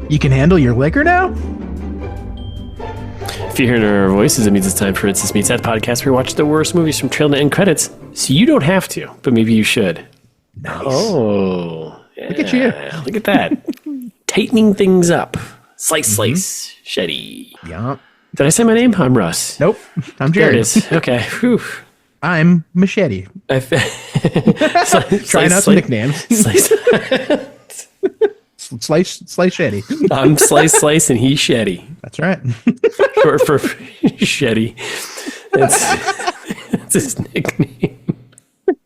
You can handle your liquor now? If you're hearing our voices, it means it's time for It's This Meets That podcast where we watch the worst movies from trail to end credits. So you don't have to, but maybe you should. Nice. Oh, yeah. Look at you. Look at that. Tightening things up. Slice, Shetty. Yeah. Did I say my name? I'm Russ. Nope. I'm There Jared. it is. Okay. Whew. I'm Machete. Trying out some nicknames. Slice Shetty. I'm Slice, and he's Shetty. That's right. Short for Shetty. That's his nickname.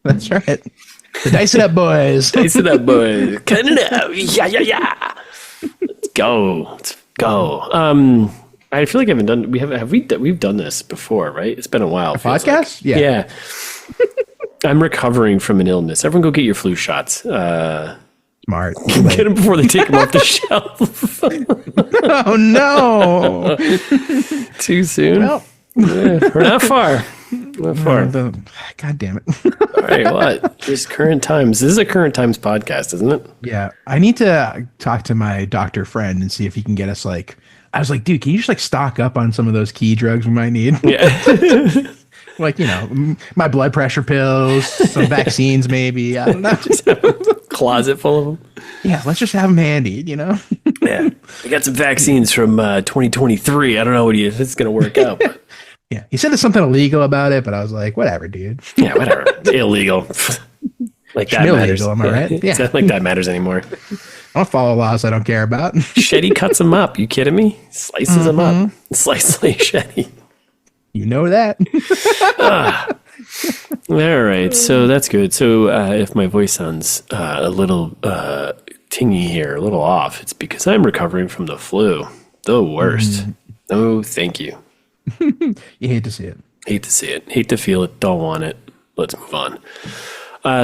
That's right. The Dice It Up Boys. Dice it up, boys. Cut it up. Yeah. Let's go. I feel like we've done this before, right? It's been a while. A podcast? Like. Yeah. I'm recovering from an illness. Everyone go get your flu shots. Smart. Get them before they take them off the shelf. Oh, no. Too soon? Well, we're not far. Not far. God damn it. All right, what? Just current times. This is a current times podcast, isn't it? Yeah. I need to talk to my doctor friend and see if he can get us like, I was like, dude, can you just like stock up on some of those key drugs we might need? Yeah. Like, you know, my blood pressure pills, some vaccines, maybe. I don't know. Just have a closet full of them. Yeah, let's just have them handy, you know? Yeah. I got some vaccines from 2023. I don't know if it's going to work out. But. Yeah. He said there's something illegal about it, but I was like, whatever, dude. Yeah, whatever. Illegal. Like that Schmill matters. legal, am I right? Yeah. It's not like that matters anymore. I don't follow laws I don't care about. Shetty cuts them up. You kidding me? Slices them up. Slice Shetty. You know that. All right, so that's good. So if my voice sounds a little tingy here, a little off, it's because I'm recovering from the flu. The worst. No, thank you. You hate to see it. Hate to see it. Hate to feel it. Don't want it. Let's move on.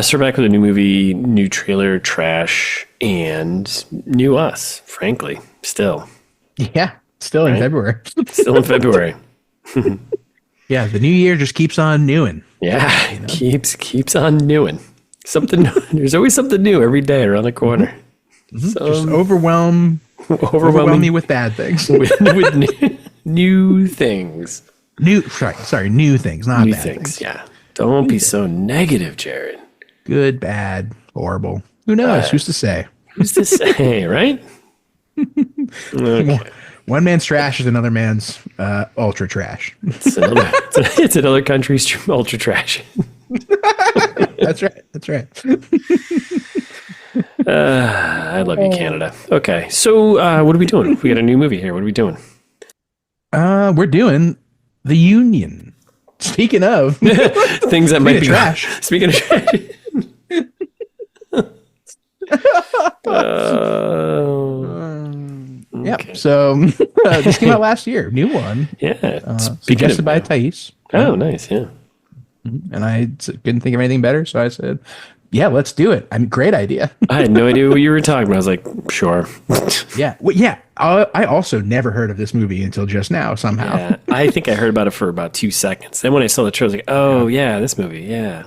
So we're back with a new movie, new trailer, trash, and new us, frankly, still. Yeah. Still in February. Still in February. Yeah, the new year just keeps on newing. Yeah, you know? keeps on newing. Something. There's always something new every day around the corner. Just overwhelm me with bad things. with new things. New things, not New bad things. Yeah. Don't be so negative, Jared. Good, bad, horrible. Who knows? Who's to say? Who's to say, right? Okay. One man's trash is another man's ultra trash. It's another country's ultra trash. That's right. I love you, Canada. Okay, so what are we doing? We got a new movie here. What are we doing? We're doing The Union. Speaking of things that might be trash. Speaking of trash. Yep. Okay. So this came out last year. New one. Yeah. Suggested by Thais. Oh, nice. Yeah. And I couldn't think of anything better, so I said, "Yeah, let's do it." I mean, great idea. I had no idea what you were talking about. I was like, sure. Yeah. Well, yeah. I also never heard of this movie until just now. Somehow. Yeah, I think I heard about it for about 2 seconds. Then when I saw the trailer, I was like, oh yeah, this movie. Yeah.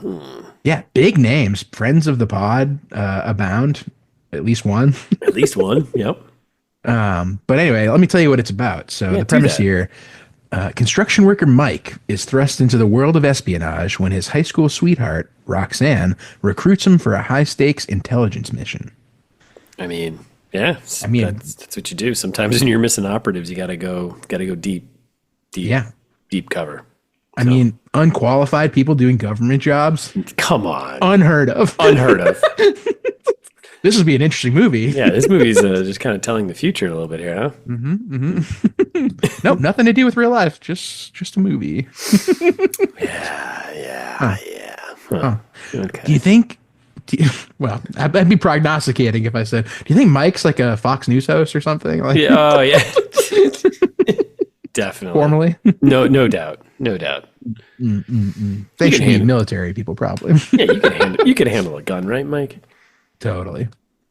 Yeah. Big names. Friends of the pod abound. At least one. At least one. Yep. But anyway, let me tell you what it's about. So the premise here, construction worker Mike is thrust into the world of espionage when his high school sweetheart, Roxanne, recruits him for a high-stakes intelligence mission. I mean, yeah. That's what you do. Sometimes when you're missing operatives, you gotta go deep. Yeah. Deep cover. I mean, unqualified people doing government jobs. Come on. Unheard of. This would be an interesting movie. Yeah, this movie's just kind of telling the future a little bit here, huh? Nope, nothing to do with real life. Just a movie. Yeah. Huh. Okay. Do you think? Well, I'd be prognosticating if I said, "Do you think Mike's like a Fox News host or something?" Like, yeah. Oh, yeah. Definitely. Formally. No doubt. They should be military people, probably. Yeah, you can handle a gun, right, Mike? Totally.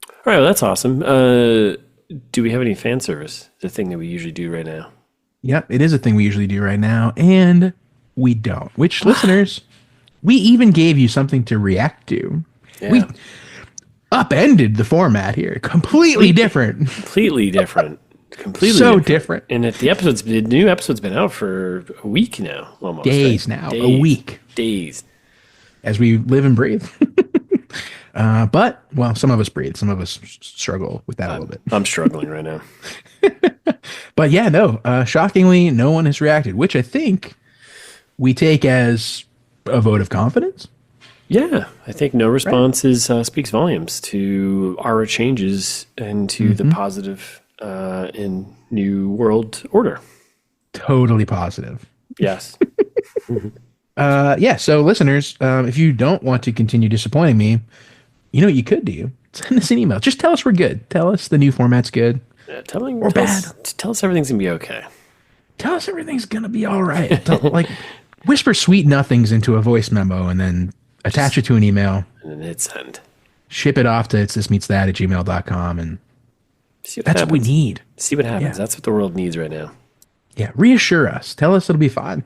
All right, well, that's awesome. Do we have any fan service? The thing that we usually do right now. Yep, it is a thing we usually do right now, and we don't. Which, listeners, we even gave you something to react to Yeah. We upended the format here. Completely different. Completely different. Completely So different. And the new episode's been out for a week now, almost. Days now. A week. Days. As we live and breathe. But, well, some of us breathe. Some of us struggle with that a little bit. I'm struggling right now. But yeah, no. Shockingly, no one has reacted, which I think we take as a vote of confidence. Yeah, I think no response speaks volumes to our changes and to the positive in New World Order. Totally positive. Yes. Yeah, so listeners, if you don't want to continue disappointing me, you know what you could do? Send us an email. Just tell us we're good. Tell us the new format's good. Tell bad. Tell us everything's going to be okay. Tell us everything's going to be all right. Whisper sweet nothings into a voice memo and then attach it to an email. And then hit send. Ship it off to itsthismeetsthat@gmail.com and See what that's happens. what we need. See what happens. Yeah. That's what the world needs right now. Yeah, reassure us. Tell us it'll be fine.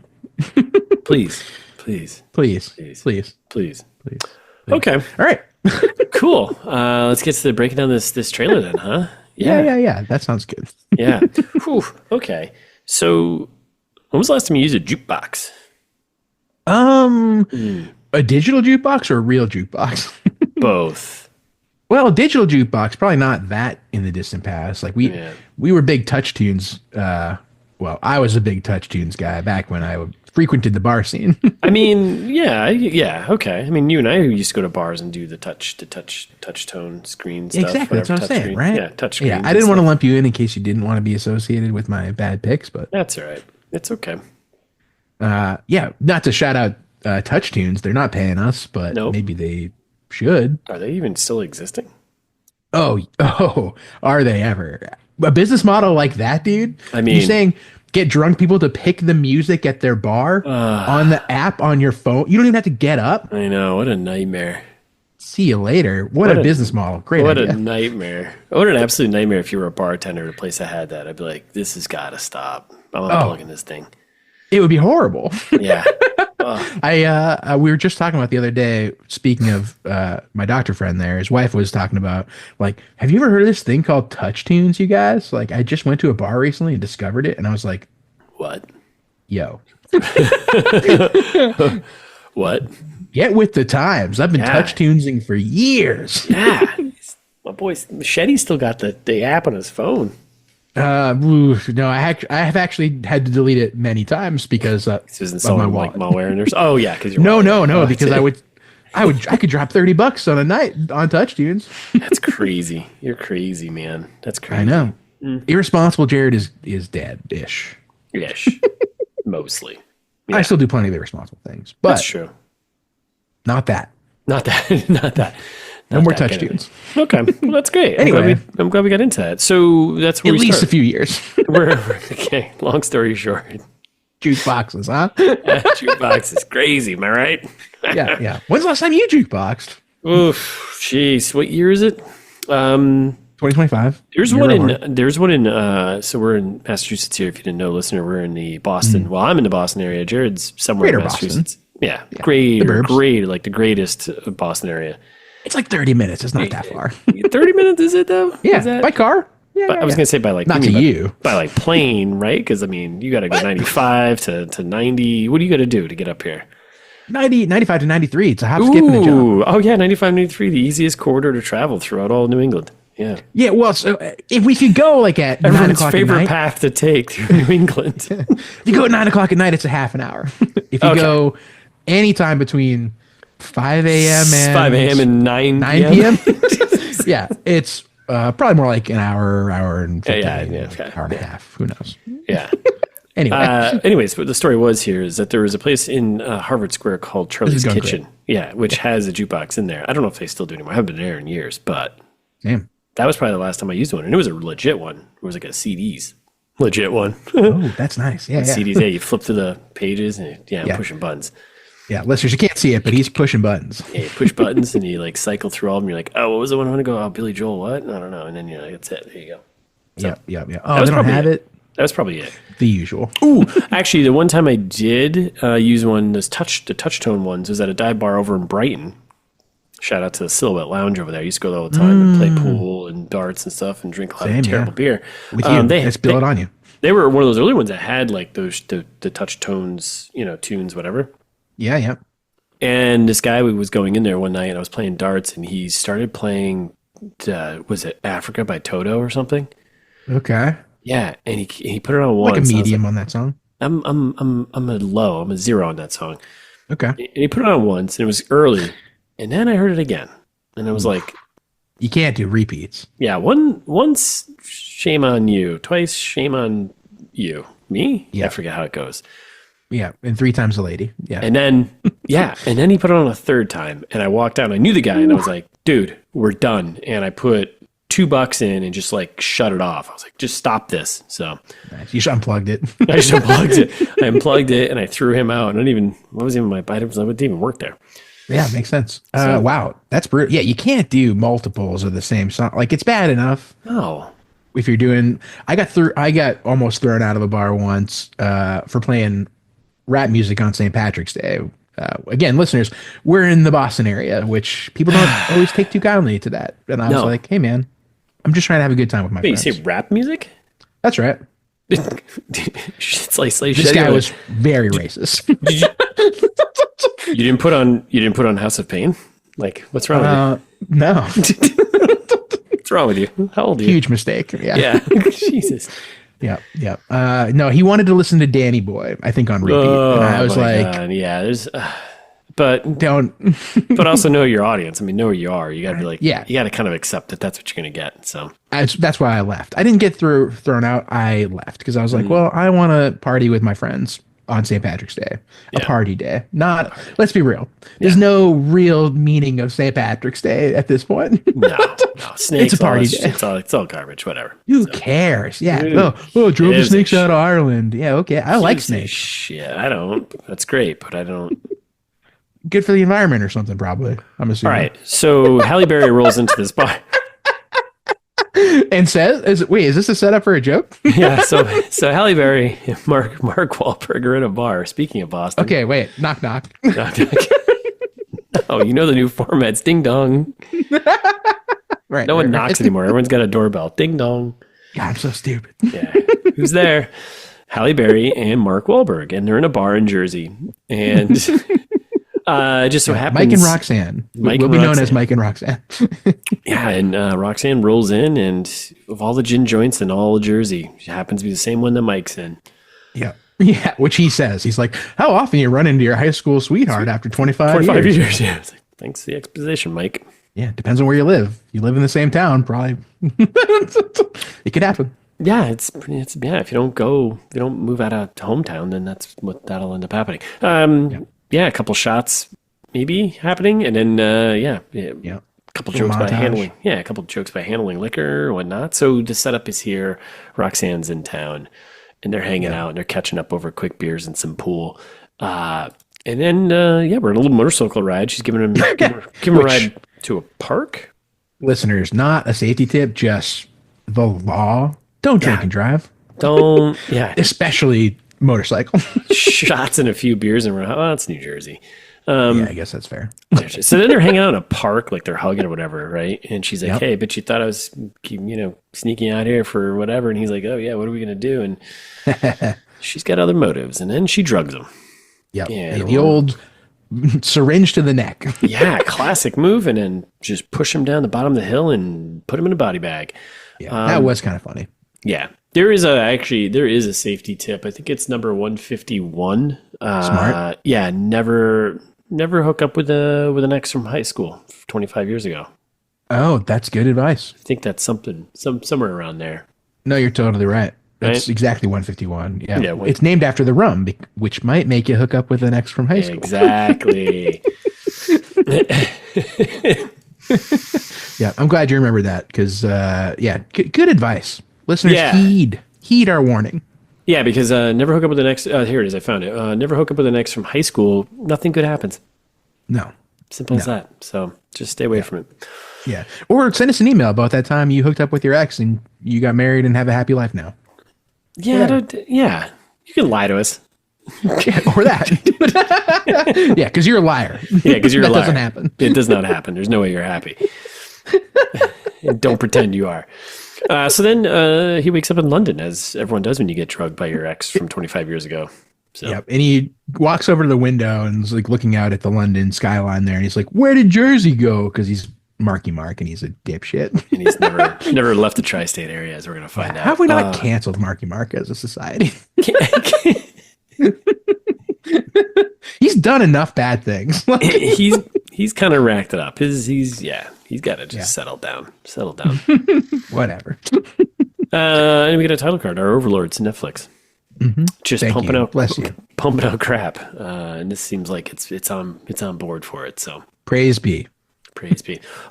Please. Please. Please. Please. Please. Please. Please. Okay. All right. Cool. Let's get to breaking down this trailer then, huh? Yeah. That sounds good. Yeah. Whew. Okay. So, when was the last time you used a jukebox? A digital jukebox or a real jukebox? Both. Well, a digital jukebox, probably not that in the distant past. Like we were big Touch Tunes. Well, I was a big Touch Tunes guy back when I frequented the bar scene. I mean, yeah, okay. I mean, you and I used to go to bars and do the touch tone screen stuff. Exactly, that's what I'm saying, right? Yeah, touch screen. Yeah, I didn't want to lump you in case you didn't want to be associated with my bad picks, but that's all right. It's okay. Yeah, not to shout out Touch Tunes. They're not paying us, but maybe they should. Are they even still existing? Oh, are they ever? A business model like that, dude? I mean, you're saying get drunk people to pick the music at their bar on the app on your phone. You don't even have to get up. I know. What a nightmare. See you later. What a business model. Great What idea. a nightmare. What an absolute nightmare if you were a bartender at a place that had that. I'd be like, this has got to stop. I'm unplugging this thing. It would be horrible. Yeah. We were just talking about the other day, speaking of my doctor friend there, his wife was talking about, like, have you ever heard of this thing called Touch Tunes, you guys? Like, I just went to a bar recently and discovered it, and I was like, what? Yo. What? Get with the times. I've been Touch Tunesing for years. Yeah. My boy, Machete's still got the app on his phone. No, I have actually had to delete it many times because of my wallet. Like malware and oh yeah, because no, because I could drop $30 on a night on Touch Tunes. That's crazy. You're crazy, man. That's crazy. I know. Irresponsible Jared is dead-ish. Ish. Mostly. Yeah. I still do plenty of irresponsible things, but that's true. Not that. Not that. No more Touch Tunes. Okay, well that's great. Anyway, I'm glad we got into that. So that's where at least a few years. we're okay. Long story short, jukeboxes, huh? Jukebox is crazy. Am I right? Yeah. When's the last time you jukeboxed? Oof, jeez. What year is it? 2025. There's one in. So we're in Massachusetts here. If you didn't know, listener, we're in the Boston. Well, I'm in the Boston area. Jared's somewhere Greater in Massachusetts. Boston. Yeah, great, like the greatest Boston area. It's like 30 minutes. It's not that far. 30 minutes, is it though? Yeah, by car. Yeah, I was gonna say by like not to you, by like plane, right? Because I mean, you got to go 95 to 90. What do you got to do to get up here? 95 to 93. It's a hop, skip, and a jump. Oh yeah, 95, 93, the easiest corridor to travel throughout all New England. Yeah. Yeah. Well, so if we could go like at everyone's 9 o'clock favorite at night, path to take through New England. If you go at 9 o'clock at night, it's a half an hour. If you go anytime between 5 a.m. and 9 p.m. Yeah, it's probably more like an hour and 15, hour and a half. Who knows? Yeah. Anyway. Anyways, what the story was here is that there was a place in Harvard Square called Charlie's Kitchen. Great. Yeah, which has a jukebox in there. I don't know if they still do anymore. I haven't been there in years, but damn. That was probably the last time I used one, and it was a legit one. It was like a CDs, legit one. Oh, that's nice. Yeah, CDs. Yeah, you flip through the pages, and I'm pushing buttons. Yeah, listeners, you can't see it, but he's pushing buttons. Yeah, you push buttons, and you like cycle through all of them. You're like, oh, what was the one I want to go? Oh, Billy Joel, what? I don't know. And then you're like, that's it. There you go. So, yeah. Oh, they don't have it. That was probably it. The usual. Ooh, actually, the one time I did use one, the touch tone ones, was at a dive bar over in Brighton. Shout out to the Silhouette Lounge over there. I used to go there all the time and play pool and darts and stuff and drink a lot of terrible beer. With you, they spill it on you. They were one of those early ones that had like those the touch tones, tunes, whatever. Yeah, yeah. And this guy was going in there one night, and I was playing darts, and he started playing. Was it Africa by Toto or something? Okay. Yeah, and he put it on once. Like a medium on that song. I'm a low. I'm a 0 on that song. Okay. And he put it on once, and it was early, and then I heard it again, and I was like, "You can't do repeats." Yeah, once shame on you, twice shame on you. Me? Yeah, I forget how it goes. Yeah, and 3 times a lady. Yeah. And then he put it on a third time, and I walked out, and I knew the guy, and I was like, dude, we're done. And I put $2 in and just like shut it off. I was like, just stop this. So nice. You just unplugged it. I just unplugged it. I unplugged it, and I threw him out. And I wouldn't even work there. Yeah, makes sense. Wow, that's brutal. Yeah, you can't do multiples of the same song. Like, it's bad enough. No. If you're doing, I got almost thrown out of a bar once for playing rap music on St. Patrick's Day. Again, listeners, we're in the Boston area, which people don't always take too kindly to that. And I was like, hey, man, I'm just trying to have a good time with my friends. You say rap music? That's right. This guy was very racist. You didn't put on House of Pain? Like, what's wrong with you? No. What's wrong with you? How old are you? Huge mistake. Yeah. Yeah. Jesus. Yeah. No, he wanted to listen to Danny Boy, I think, on repeat. And I was like, God. Yeah, there's, but don't. But also know your audience. I mean, know where you are. You got to be like, yeah. You got to kind of accept that that's what you're going to get. So that's why I left. I didn't get thrown out. I left because I was like, well, I want to party with my friends on St. Patrick's Day, a party day. Not, let's be real. There's no real meaning of St. Patrick's Day at this point. No. Snakes, it's a party day. It's all garbage, whatever. Who cares? Yeah. Drove the snakes out of Ireland. Yeah, okay. I like snakes. Shit, I don't. That's great, but I don't. Good for the environment or something, probably. I'm assuming. All right. So Halle Berry rolls into this bar. And says, is this a setup for a joke? Yeah, so Halle Berry and Mark Wahlberg are in a bar. Speaking of Boston. Okay, wait. Knock, knock. Knock, knock. Oh, you know the new format's ding dong. Right. No one knocks anymore. Everyone's got a doorbell. Ding dong. God, I'm so stupid. Yeah. Who's there? Halle Berry and Mark Wahlberg, and they're in a bar in Jersey. And just so happens, Mike and Roxanne. We'll be known as Mike and Roxanne. Yeah, and Roxanne rolls in, and of all the gin joints in all of Jersey, she happens to be the same one that Mike's in. Yeah. Yeah, which he says. He's like, how often you run into your high school sweethart after 25 years? Yeah. It's like, thanks for the exposition, Mike. Yeah, depends on where you live. You live in the same town, probably. It could happen. Yeah, if you don't move out of hometown, then that'll end up happening. Yeah, a couple shots maybe happening, and then a couple jokes by handling. Yeah, a couple jokes by handling liquor or whatnot. So the setup is here. Roxanne's in town, and they're hanging out, and they're catching up over quick beers and some pool. And then we're on a little motorcycle ride. She's giving him a ride to a park. Listeners, not a safety tip, just the law. Don't drink and drive. Don't. Especially motorcycle. Shots and a few beers, and we're that's New Jersey. Yeah, I guess that's fair. So then they're hanging out in a park, like they're hugging or whatever, right? And she's like, hey, but you thought I was, sneaking out here for whatever. And he's like, oh, yeah, what are we going to do? And she's got other motives. And then she drugs him. Yep. Yeah, the old syringe to the neck. Yeah, classic move. And then just push him down the bottom of the hill and put him in a body bag. Yeah, that was kind of funny. Yeah. There is a safety tip. I think it's number 151. Smart. Yeah, never hook up with an ex from high school 25 years ago. Oh, that's good advice. I think that's somewhere around there. No, you're totally right. That's exactly 151. Yeah. It's named after the rum, which might make you hook up with an ex from high school. Exactly. Yeah, I'm glad you remembered that because, good advice. Listeners, heed our warning. Yeah, because never hook up with an ex. Here it is. I found it. Never hook up with an ex from high school. Nothing good happens. No. Simple as that. So just stay away from it. Yeah. Or send us an email about that time you hooked up with your ex and you got married and have a happy life now. Yeah. Yeah. You can lie to us. Or that. Yeah, because you're a liar. Yeah, because you're a that liar. Doesn't happen. It does not happen. There's no way you're happy. And don't pretend you are. So then he wakes up in London, as everyone does when you get drugged by your ex from 25 years ago. So. Yep. And he walks over to the window and is like looking out at the London skyline there. And he's like, where did Jersey go? Because he's Marky Mark and he's a dipshit. And he's never left the tri-state area, as we're going to find out. Have we not canceled Marky Mark as a society? He's done enough bad things. he's kind of racked it up. He's got to just settle down. Whatever. And we get a title card. Our overlords, Netflix, just pumping out crap. And this seems like it's on board for it. So praise be.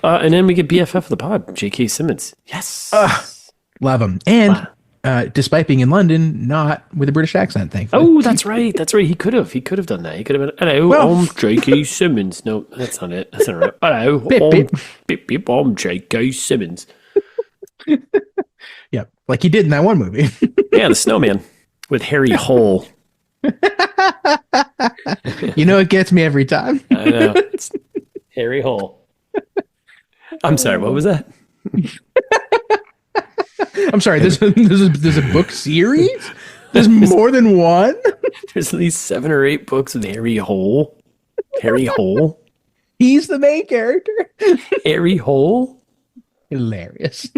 And then we get BFF of the pod, J.K. Simmons. Yes, love him. And despite being in London, not with a British accent, thankfully. Oh, that's right. He could have done that. He could have been, hello, I'm J.K. Simmons. No, that's not it. That's not right. Hello, I'm J.K. Simmons. Yep, like he did in that one movie. Yeah, the snowman with Harry Hole. It gets me every time. I know. It's Harry Hole. I'm sorry, what was that? I'm sorry, there's a book series? There's more than one? There's at least 7 or 8 books with Harry Hole. Harry Hole? He's the main character. Harry Hole? Hilarious.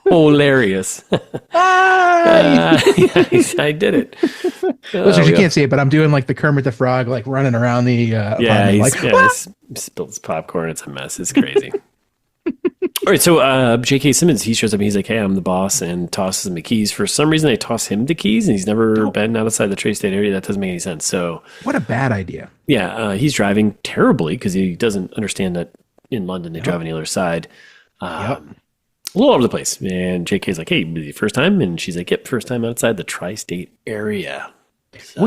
Hilarious. I did it. Listeners, you can't see it, but I'm doing like the Kermit the Frog, like running around the apartment. He spilled his popcorn. It's a mess. It's crazy. All right, so J.K. Simmons, he shows up and he's like, hey, I'm the boss, and tosses him the keys. For some reason, they toss him the keys, and he's never been outside the tri-state area. That doesn't make any sense. So, what a bad idea. Yeah, he's driving terribly because he doesn't understand that in London they drive on the other side. A little over the place. And J.K.'s like, hey, first time? And she's like, yep, first time outside the tri-state area. So,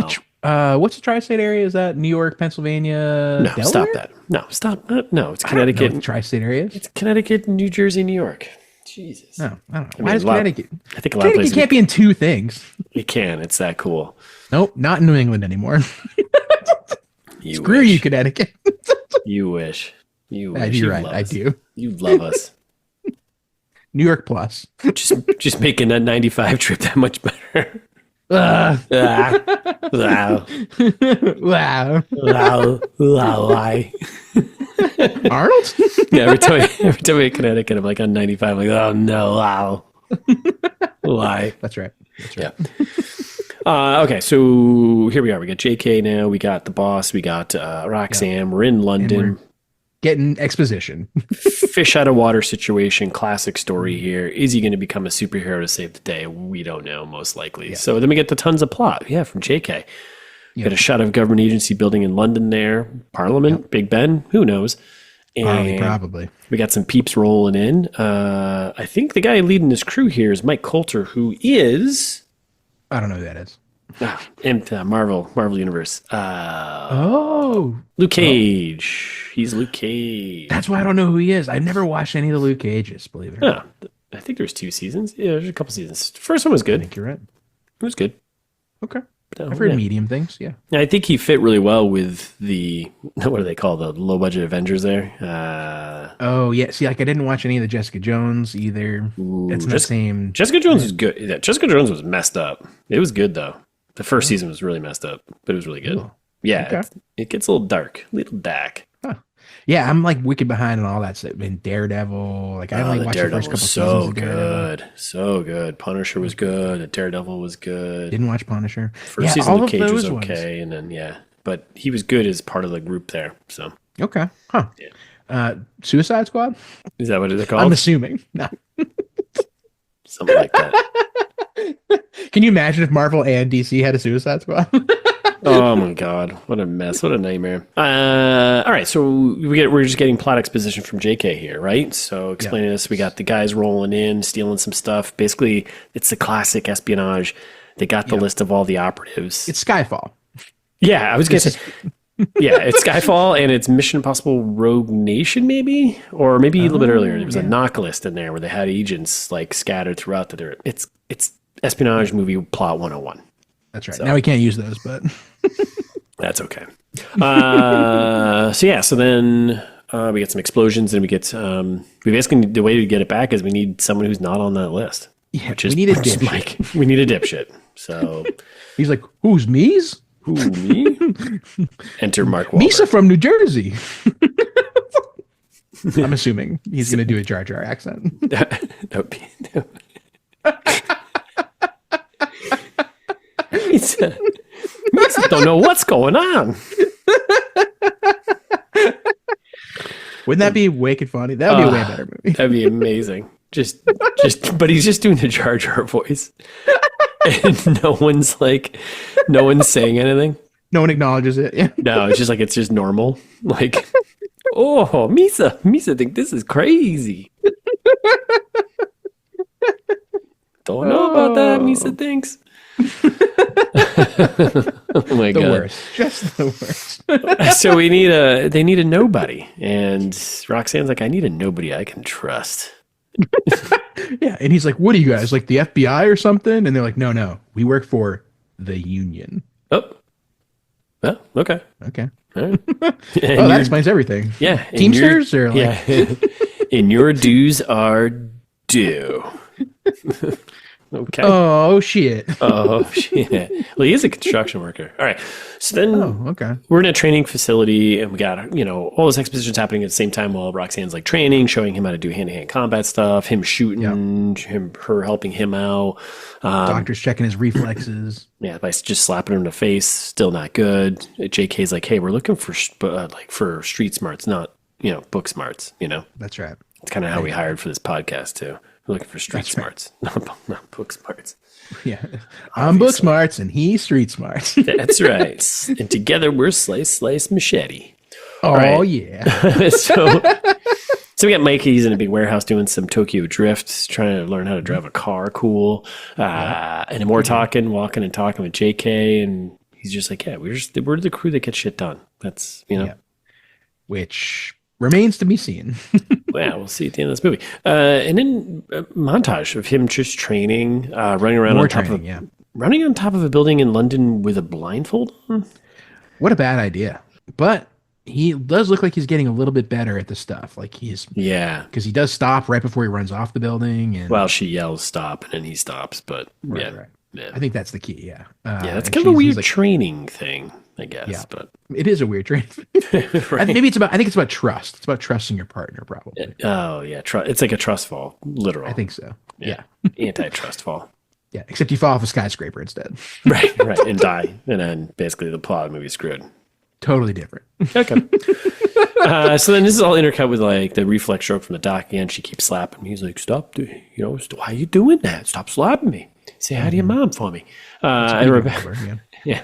what's the tri-state area? Is that New York, Pennsylvania, No, Delaware? Stop that. No, stop. No, it's Connecticut. I don't know what the tri-state area is. It's Connecticut, New Jersey, New York. Jesus. No, I don't know. Why does Connecticut? I think a lot of places. Connecticut can't be in 2 things. It can. It's that cool. Nope, not in New England anymore. Screw wish. you, Connecticut. You wish. You're right. I do. You love us. New York plus. Just making that 95 trip that much better. Wow. Why? Arnold? Yeah, every time we hit Connecticut, I'm like on 95. I'm like, oh no, wow. Why? That's right. Yeah. Okay, so here we are. We got JK now. We got the boss. We got Roxanne. We're in London. Getting exposition. Fish out of water situation. Classic story here. Is he going to become a superhero to save the day? We don't know, most likely. Yeah. So then we get the tons of plot. Yeah, from JK. Got a shot of government agency building in London there. Parliament, Big Ben, who knows? And probably. We got some peeps rolling in. I think the guy leading this crew here is Mike Colter, who is... I don't know who that is. In Marvel Universe. Luke Cage. He's Luke Cage. That's why I don't know who he is. I've never watched any of the Luke Cages, believe it or not. I think there's 2 seasons. Yeah, there's a couple seasons. The first one was good. I think you're right. It was good. Okay. I've heard medium things, yeah. I think he fit really well with the, what do they call the low-budget Avengers there? See, like I didn't watch any of the Jessica Jones either. It's the same. Jessica Jones was good. Yeah, Jessica Jones was messed up. It was good, though. The first season was really messed up, but it was really good. Ooh. Yeah, okay. It gets a little dark, a little dark. Huh. Yeah, I'm like wicked behind on all that stuff. In Daredevil, like I only watched the first couple seasons of Daredevil. So good. Punisher was good. Daredevil was good. Didn't watch Punisher. First season of Luke Cage was okay, and then but he was good as part of the group there. So okay, huh? Yeah. Suicide Squad. Is that what they're called? I'm assuming. No. Something like that. Can you imagine if Marvel and DC had a Suicide Squad? Oh my God, what a mess! What a nightmare! All right, so we're just getting plot exposition from JK here, right? So explaining this, we got the guys rolling in, stealing some stuff. Basically, it's the classic espionage. They got the list of all the operatives. It's Skyfall. Yeah, I was gonna say. Yeah, it's Skyfall and it's Mission Impossible Rogue Nation, maybe, or maybe a little bit earlier. There was a knock list in there where they had agents like scattered throughout the dirt. It's espionage movie plot 101. That's right. So, now we can't use those, but that's okay. So then we get some explosions, and we basically, the way to get it back is we need someone who's not on that list. yeah, Which is we need a dipshit. We need a dipshit. So He's like, who's Mies? who, me? Enter Mark Wahlberg. Misa from New Jersey. I'm assuming he's going to do a Jar Jar accent. That would be. Misa don't know what's going on. Wouldn't that be wicked funny? That would be a way better movie. That'd be amazing. But he's just doing the Jar Jar voice, and no one's saying anything. No one acknowledges it. Yeah. No, it's just normal. Like, oh, Misa think this is crazy. Don't know about that, Misa thinks. Oh my God. Worst. Just the worst. So they need a nobody. And Roxanne's like, I need a nobody I can trust. Yeah. And he's like, what are you guys, like the FBI or something? And they're like, no, we work for the union. Oh, okay. Okay. All right. That explains everything. Yeah. Teamsters or like... Yeah. And your dues are due. Okay. Oh, shit. Oh, shit. Well, he is a construction worker. All right. So then okay. We're in a training facility, and we got, all this exposition's happening at the same time while Roxanne's like training, showing him how to do hand-to-hand combat stuff, him shooting, her helping him out. Doctor's checking his reflexes. Yeah, by just slapping him in the face, still not good. JK's like, hey, we're looking for for street smarts, not, book smarts, That's right. It's kind of how we hired for this podcast, too. We're looking for street smarts, not book smarts. Yeah. I'm book smarts and he's street smarts. That's right. And together we're slice, machete. Oh, right. Yeah. So we got Mike. He's in a big warehouse doing some Tokyo drift, trying to learn how to drive a car. Cool. And then we're walking and talking with JK. And he's just like, yeah, we're the crew that gets shit done. That's, Yeah. Which remains to be seen. Well, we'll see at the end of this movie. And then a montage of him just training, running around running on top of a building in London with a blindfold on. What a bad idea. But he does look like he's getting a little bit better at the stuff. Like because he does stop right before he runs off the building. And well, she yells stop and then he stops. But right. Yeah. I think that's the key. Yeah. That's kind of a weird training thing, I guess. Yeah, but it is a weird training. Right. I think it's about trust. It's about trusting your partner, probably. Oh yeah. It's like a trust fall, literal. I think so. Yeah. Antitrust fall. Yeah. Except you fall off a skyscraper instead. Right. And die. And then basically the plot of the movie is screwed. Totally different. Okay. So then this is all intercut with like the reflex stroke from the doc again. She keeps slapping me. He's like, stop, why are you doing that? Stop slapping me. Say hi to your mom for me. And Rebecca. Yeah.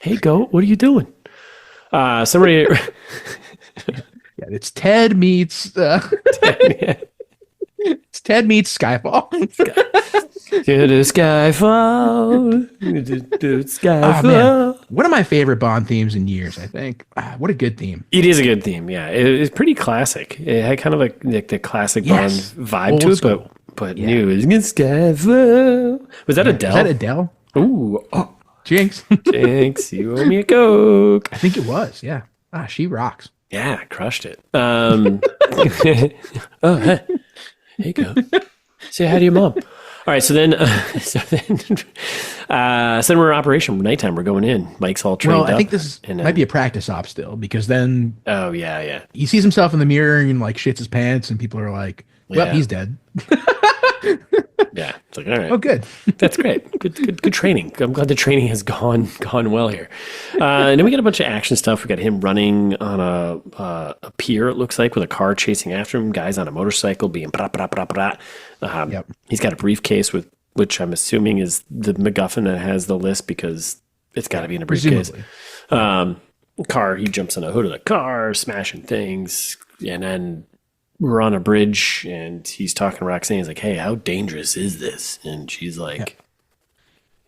Hey, Goat, what are you doing? Somebody. Yeah, it's Ted meets. It's Ted meets Skyfall. To the Skyfall. Skyfall. Man. One of my favorite Bond themes in years, I think. What a good theme. It is a good theme, yeah. It's pretty classic. It had kind of like the classic Bond vibe to it, but new. Skyfall. Was that Adele? Was that Adele? Ooh. Oh. Jinx. Jinx, you owe me a Coke. I think it was, yeah. She rocks. Yeah, crushed it. Oh, hey, go. Say hi to your mom. All right, so then we're in operation. Nighttime, we're going in. Mike's all trained up. Well, I think this might be a practice op still, because then... Oh, yeah. He sees himself in the mirror and, like, shits his pants, and people are like, well, he's dead. Yeah, it's like, all right. Oh, good. That's great. Good training. I'm glad the training has gone well here. And then we got a bunch of action stuff. We got him running on a pier, it looks like, with a car chasing after him. Guys on a motorcycle being blah, blah, blah, blah. Yep. He's got a briefcase which I'm assuming is the MacGuffin that has the list, because it's got to be in a briefcase. Car, he jumps on the hood of the car, smashing things, and then we're on a bridge, and he's talking to Roxanne. He's like, hey, how dangerous is this? And she's like,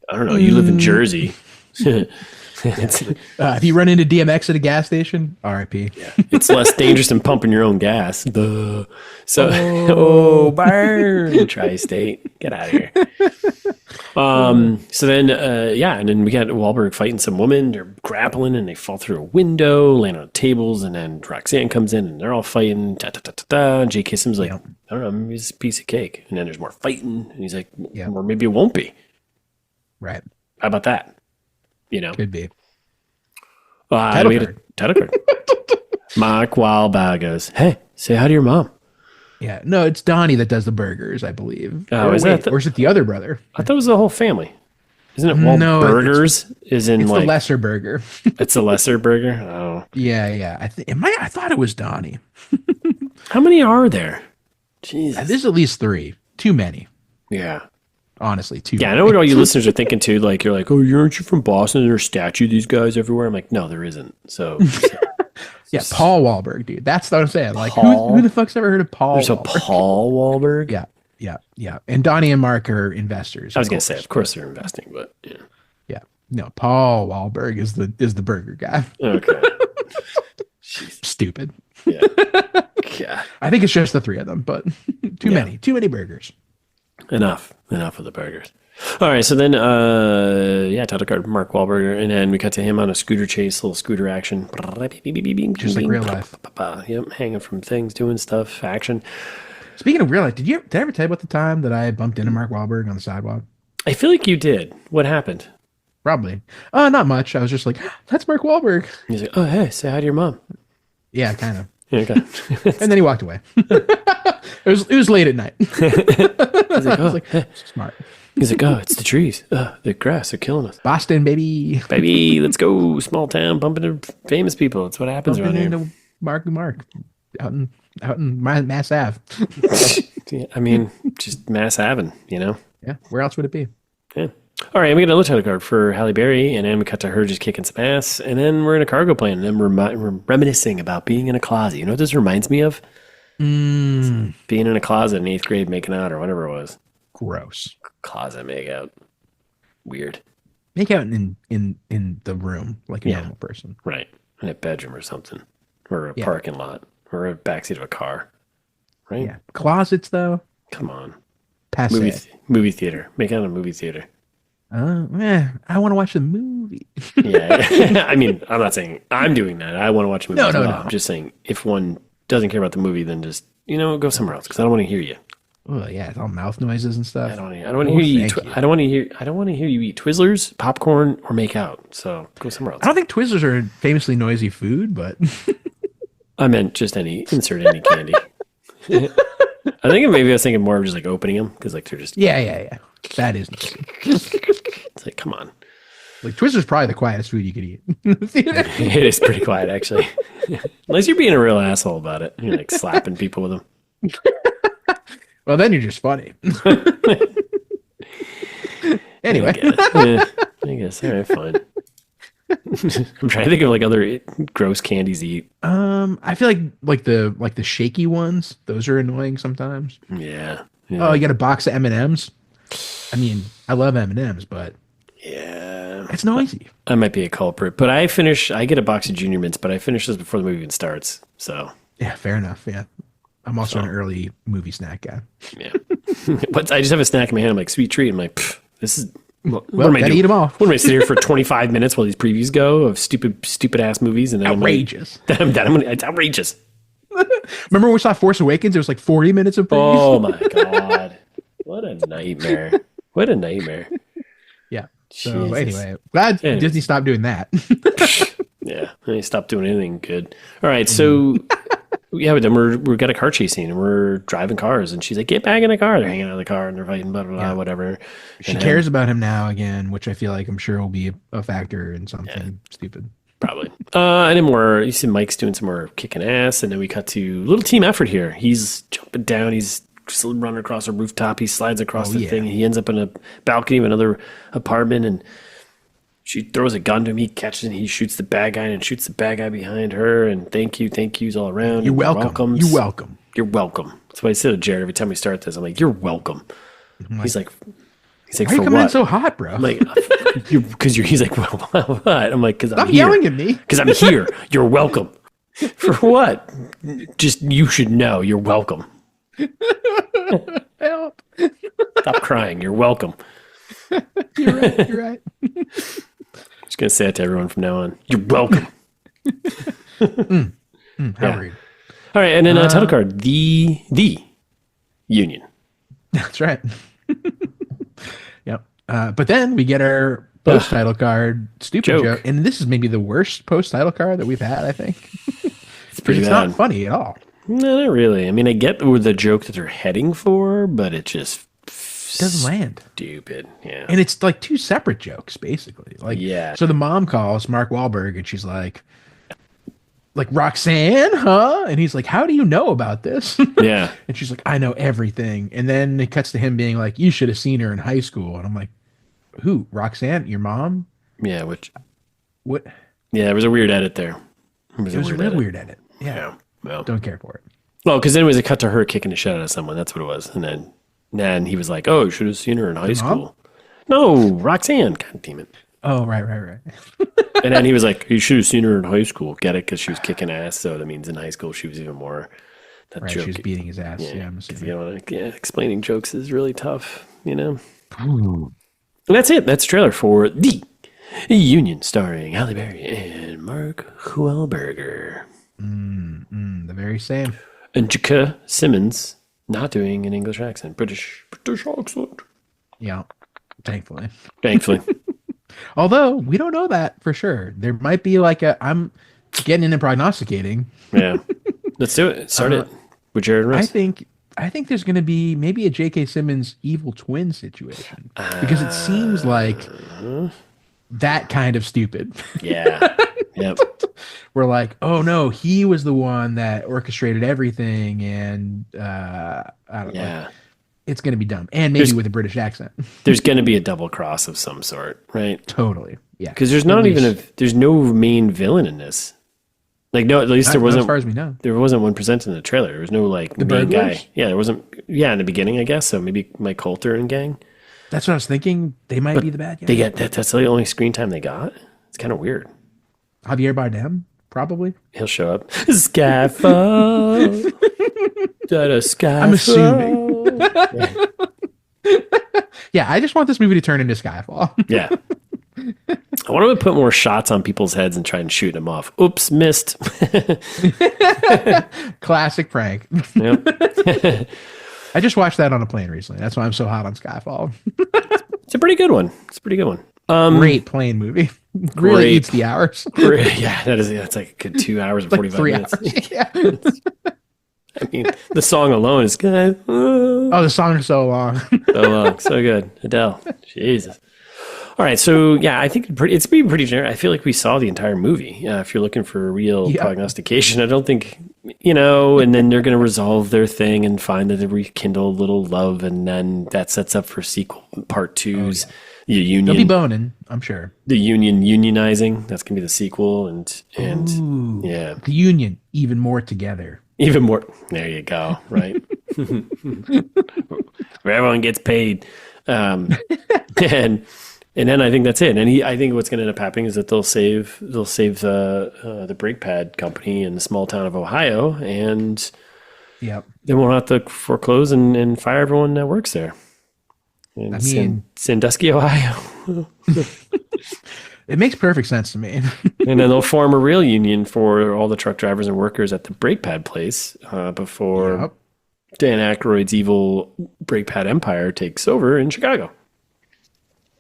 I don't know. You live in Jersey. If you run into DMX at a gas station, RIP. Yeah, it's less dangerous than pumping your own gas. Duh. So, burn, Tri-State, get out of here. So then, and then we got Wahlberg fighting some woman. They're grappling and they fall through a window, land on tables, and then Roxanne comes in and they're all fighting. And Jay Kissim's like, I don't know, maybe it's a piece of cake. And then there's more fighting, and he's like, or maybe it won't be. Right. How about that? Could be. We get a title card. Mark Wahlberg goes, hey, say hi to your mom. Yeah, no, it's Donnie that does the burgers, I believe. Oh, or is it the other brother? I thought it was the whole family. Isn't it Wahlburgers? It's the lesser burger. It's a lesser burger? Oh. Yeah. I thought it was Donnie. How many are there? Jesus. There's at least 3. Too many. Yeah. Honestly, too many. I know what all you listeners are thinking too. Like, you're like, oh, aren't you from Boston? There's a statue of these guys everywhere. I'm like, no, there isn't. So yeah, Paul Wahlberg, dude. That's what I'm saying. Like, who the fuck's ever heard of Paul There's Wahlberg? a Paul Wahlberg? Yeah. And Donnie and Mark are investors. I was going to say, of course they're investing, but yeah. Yeah. No, Paul Wahlberg is the burger guy. Okay. Stupid. Yeah. Yeah. I think it's just the 3 of them, but too many burgers. Enough of the burgers. All right, so then, title card, Mark Wahlberg, and then we cut to him on a scooter chase, little scooter action. Just like real life. Yep, hanging from things, doing stuff, action. Speaking of real life, did I ever tell you about the time that I bumped into Mark Wahlberg on the sidewalk? I feel like you did. What happened? Probably. Not much. I was just like, that's Mark Wahlberg. He's like, oh, hey, say hi to your mom. Yeah, kind of. Okay. And then he walked away. It was late at night. He's like, oh, hey. Smart. He's like, oh, it's the trees. The grass, they're killing us. Boston, baby. Baby, let's go. Small town, bumping into famous people. That's what happens around here. Mark out in Mass Ave. Yeah, I mean, just Mass Ave, Yeah. Where else would it be? Yeah. All right, we get another title card for Halle Berry, and then we cut to her just kicking some ass, and then we're in a cargo plane, and then we're reminiscing about being in a closet. You know what this reminds me of? Being in a closet in 8th grade making out or whatever it was. Gross. Closet make out. Weird. Make out in the room like a normal person. Right. In a bedroom or something. Or a parking lot. Or a backseat of a car. Right? Yeah. Closets, though? Come on. Passe. Movie theater. Make out in a movie theater. I want to watch the movie. Yeah. I mean, I'm not saying I'm doing that. I want to watch a movie as well. No. I'm just saying if one doesn't care about the movie, then just, go somewhere else because I don't want to hear you. Oh yeah, it's all mouth noises and stuff. I don't want to hear you. I don't want to hear you eat Twizzlers, popcorn, or make out. So go somewhere else. I don't think Twizzlers are famously noisy food, but I meant just insert any candy. I think maybe I was thinking more of just like opening them because like they're just yeah. That is noisy. It's like, come on. Like Twizzlers probably the quietest food you could eat. It is pretty quiet actually, unless you're being a real asshole about it. You're like slapping people with them. Well, then you're just funny. Anyway. I guess. All right, fine. I'm trying to think of like other gross candies to eat. I feel like the shaky ones, those are annoying sometimes. Yeah. Oh, you got a box of M&Ms? I mean, I love M&Ms, but yeah, it's noisy. I might be a culprit, but I get a box of Junior Mints, but I finish this before the movie even starts. So yeah, fair enough. Yeah. I'm also an early movie snack guy. Yeah. But I just have a snack in my hand. I'm like, sweet treat. I'm like, this is, what well, am I doing? Eat them all. What am I sitting here for 25 minutes while these previews go of stupid ass movies? And then outrageous. It's outrageous. Remember when we saw Force Awakens? There was like 40 minutes of previews. Oh my God. What a nightmare. What a nightmare. Yeah. So anyway, glad Disney stopped doing that. Yeah. They stopped doing anything good. All right. So yeah, but then we've got a car chase scene and we're driving cars and she's like, get back in the car. They're hanging out of the car and they're fighting, blah, blah, blah, whatever. She cares about him now again, which I feel like I'm sure will be a factor in something stupid. Probably. And then you see Mike's doing some more kicking ass and then we cut to a little team effort here. He's jumping down. He's running across a rooftop. He slides across the thing. He ends up in a balcony of another apartment and she throws a gun to him. He catches it. And he shoots the bad guy and shoots the bad guy behind her. And thank yous all around. You're welcome. You're welcome. You're welcome. That's what I say to Jared every time we start this. I'm like, you're welcome. He's like, why are you coming in so hot, bro? I'm like, He's like, well, what? I'm like, because I'm Stop here. yelling at me. Because I'm here. You're welcome. For what? Just, you should know. You're welcome. Help. Stop crying. You're welcome. You're right. You're right. Just going to say it to everyone from now on. You're welcome. How rude. All right. And then title card, the Union. That's right. Yep. But then we get our post-title card stupid joke. And this is maybe the worst post-title card that we've had, I think. It's pretty bad. It's not funny at all. No, not really. I mean, I get the joke that they're heading for, but it just doesn't land. Stupid. Yeah. And it's like two separate jokes, basically. Like, yeah. So the mom calls Mark Wahlberg and she's like, Roxanne, huh? And he's like, how do you know about this? Yeah. And she's like, I know everything. And then it cuts to him being like, you should have seen her in high school. And I'm like, who? Roxanne? Your mom? Yeah. What? Yeah, there was a weird edit there. It was a real weird edit. Yeah. Well, don't care for it. Well, because then it was a cut to her kicking the shit out of someone. That's what it was. And then he was like, oh, you should have seen her in high school. No, Roxanne. God damn it. Oh, right. And then he was like, you should have seen her in high school. Get it? Because she was kicking ass. So that means in high school she was even more. That joke. She was beating his ass. Yeah, I'm assuming. Explaining jokes is really tough, And that's it. That's the trailer for The Union, starring Halle Berry and Mark Wahlberg. The very same. And Jackie Simmons not doing an English accent. British accent. Yeah, thankfully. Although, we don't know that for sure. There might be I'm getting into prognosticating. Yeah. Let's do it. Start it with Jared and Russ. I think there's going to be maybe a J.K. Simmons evil twin situation. Because it seems like that kind of stupid. Yeah. Yep. We're like, oh no, he was the one that orchestrated everything, and I don't know. It's going to be dumb, and maybe with a British accent. There's going to be a double cross of some sort, right? Totally, yeah. Because there's there's no main villain in this. Like, no, at least there wasn't. As far as we know, there wasn't one presented in the trailer. There was no the main guy. Yeah, there wasn't. Yeah, in the beginning, I guess. So maybe Mike Colter and gang. That's what I was thinking. They might be the bad guy. They get that. That's the only screen time they got. It's kind of weird. Javier Bardem, probably. He'll show up. Skyfall. Skyfall. I'm assuming. Yeah, I just want this movie to turn into Skyfall. Yeah. I want to put more shots on people's heads and try and shoot them off. Oops, missed. Classic prank. Yep. I just watched that on a plane recently. That's why I'm so hot on Skyfall. It's a pretty good one. Great plane movie. Really eats the hours. Yeah, that's like a good 2 hours and 45 minutes. Hours. Yeah. I mean, the song alone is good. Oh, the song is so long. So long. So good. Adele. Jesus. All right. So, yeah, I think it's been pretty generic. I feel like we saw the entire movie. If you're looking for a real prognostication, I don't think, and then they're going to resolve their thing and find that they rekindle a little love. And then that sets up for sequel part twos. Oh, yeah. The Union. They'll be boning, I'm sure. The Union unionizing. That's going to be the sequel. And yeah. The Union, even more together. Even more. There you go. Right. Where everyone gets paid. And then I think that's it. And I think what's going to end up happening is that they'll save the brake pad company in the small town of Ohio, and they won't have to foreclose and fire everyone that works there. In Sandusky, Ohio. It makes perfect sense to me. And then they'll form a real union for all the truck drivers and workers at the brake pad place before Dan Aykroyd's evil brake pad empire takes over in Chicago.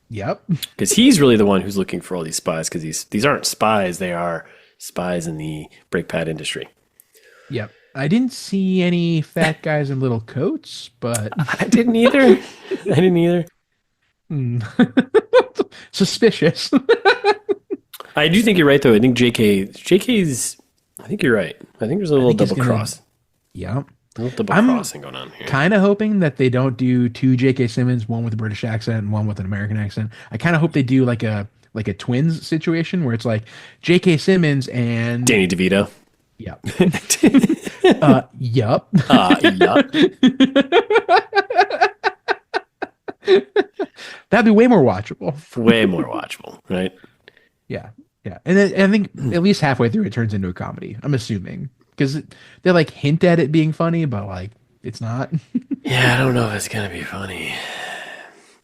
Yep. Because he's really the one who's looking for all these spies, because these aren't spies. They are spies in the brake pad industry. Yep. I didn't see any fat guys in little coats, but... I didn't either. Suspicious. I do think you're right, though. I think JK's... I think you're right. I think there's a little double cross. Yeah. A little double crossing going on here. Kind of hoping that they don't do two J.K. Simmons, one with a British accent and one with an American accent. I kind of hope they do like a twins situation where it's like J.K. Simmons and... Danny DeVito. Yep. Yup. That'd be way more watchable. Way more watchable, right? Yeah. Yeah. And then, I think at least halfway through it turns into a comedy. I'm assuming. Because they like hint at it being funny, but like it's not. Yeah, I don't know if it's going to be funny.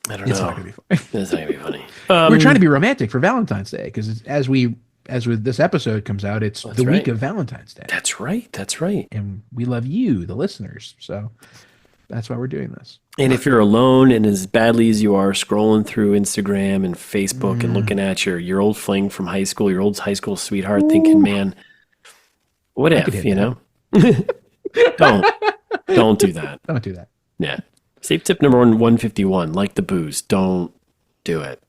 I don't know. It's not going to be funny. It's not going to be funny. We're trying to be romantic for Valentine's Day because as with this episode comes out, it's the week of Valentine's Day. That's right. That's right. And we love you, the listeners. So that's why we're doing this. And if you're alone and as badly as you are scrolling through Instagram and Facebook and looking at your old fling from high school, your old high school sweetheart, thinking, man, what if, you know? Don't do that. Don't do that. Yeah. Safe tip number 151, like the booze. Don't do it.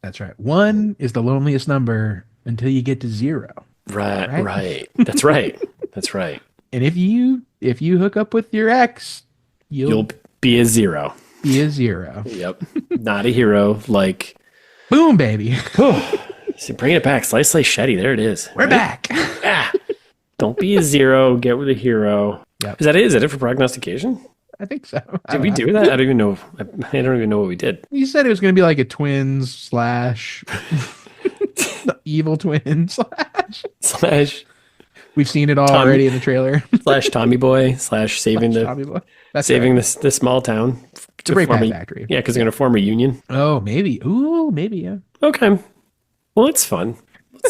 That's right. 1 is the loneliest number until you get to 0. Right. That's right. That's right. And if you hook up with your ex, you'll be a 0. Be a 0. Yep. Not a hero. Like, boom, baby. See, bringing it back. Slice Shetty. There it is. We're back. Don't be a 0. Get with a hero. Yep. Is that it for prognostication? I think so. Did we do that? I don't even know. I don't even know what we did. You said it was going to be like a twins / evil twin / We've seen it all already in the trailer. / Tommy Boy / saving the small town. To break that factory. Yeah, because they're going to form a union. Oh, maybe. Ooh, maybe, yeah. Okay. Well, it's fun.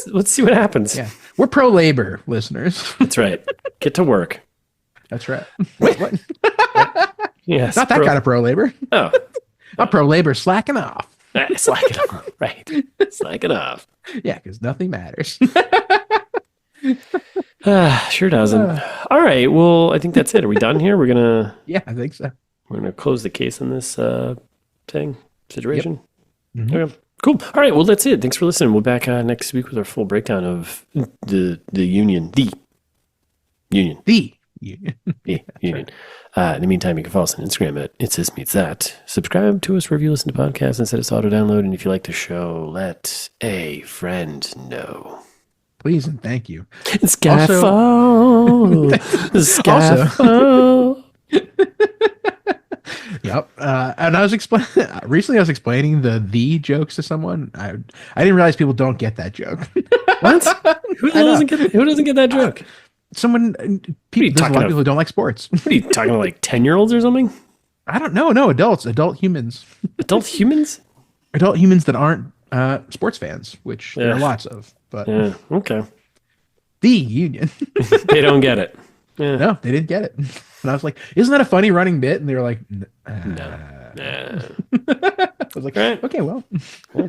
Let's see what happens. Yeah. We're pro-labor, listeners. That's right. Get to work. That's right. Wait, what? Yes. Not that kind of pro-labor. Oh. Not pro-labor, slacking off. Slacking off. Right. Slacking off. Yeah, because nothing matters. Sure doesn't. All right. Well, I think that's it. Are we done here? Yeah, I think so. We're gonna close the case on this situation. Yep. Okay. Cool. All right. Well, that's it. Thanks for listening. We'll be back next week with our full breakdown of the union. The union. In the meantime, you can follow us on Instagram at It's This Meets That. Subscribe to us wherever you listen to podcasts and set us auto download. And if you like the show, let a friend know. Please and thank you. Skyfall. Skyfall. Yep. And I was explaining the jokes to someone. I didn't realize people don't get that joke. What? Who doesn't get that joke? There's a lot of people who don't like sports. What are you talking about, like 10-year-olds or something? I don't know. No, adult humans. Adult humans? Adult humans that aren't sports fans, which there are lots of. But yeah, okay. The union. They don't get it. Yeah. No, they didn't get it. And I was like, isn't that a funny running bit? And they were like, no. I was like, right. Okay, well.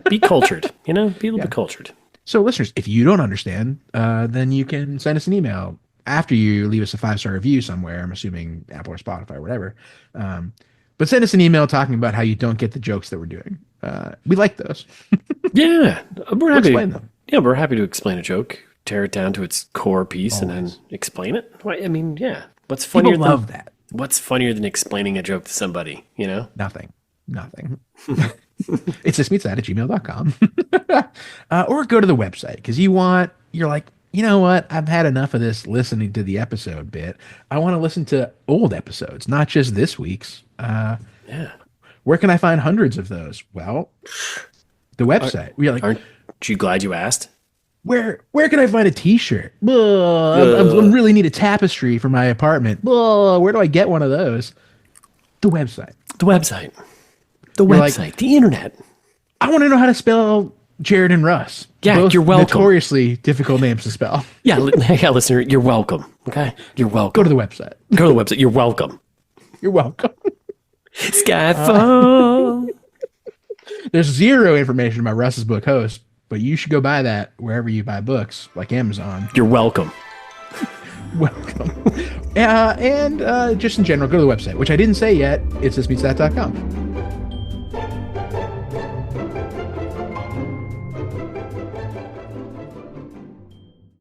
Be cultured. Be a little bit cultured. So listeners, if you don't understand, then you can send us an email after you leave us a 5-star review somewhere. I'm assuming Apple or Spotify or whatever. But send us an email talking about how you don't get the jokes that we're doing. We like those. Yeah. We're happy to explain them. Yeah, we're happy to explain a joke, tear it down to its core piece, and then explain it. I mean, yeah. What's funnier? People love that. What's funnier than explaining a joke to somebody? Nothing. It's thismeetsthat@gmail.com. Or go to the website because you're like, you know what? I've had enough of this listening to the episode bit. I want to listen to old episodes, not just this week's. Yeah. Where can I find hundreds of those? Well, the website. Aren't you glad you asked? Where can I find a T-shirt? I really need a tapestry for my apartment. Where do I get one of those? The website. The internet. I want to know how to spell Jared and Russ. Yeah, both you're welcome. Notoriously difficult names to spell. Yeah, listener, you're welcome. Okay, you're welcome. Go to the website. You're welcome. You're welcome. Skyfall. There's zero information about Russ's book Host, but you should go buy that wherever you buy books, like Amazon. You're welcome. Welcome. And just in general, go to the website, which I didn't say yet. It's thismeetsthat.com.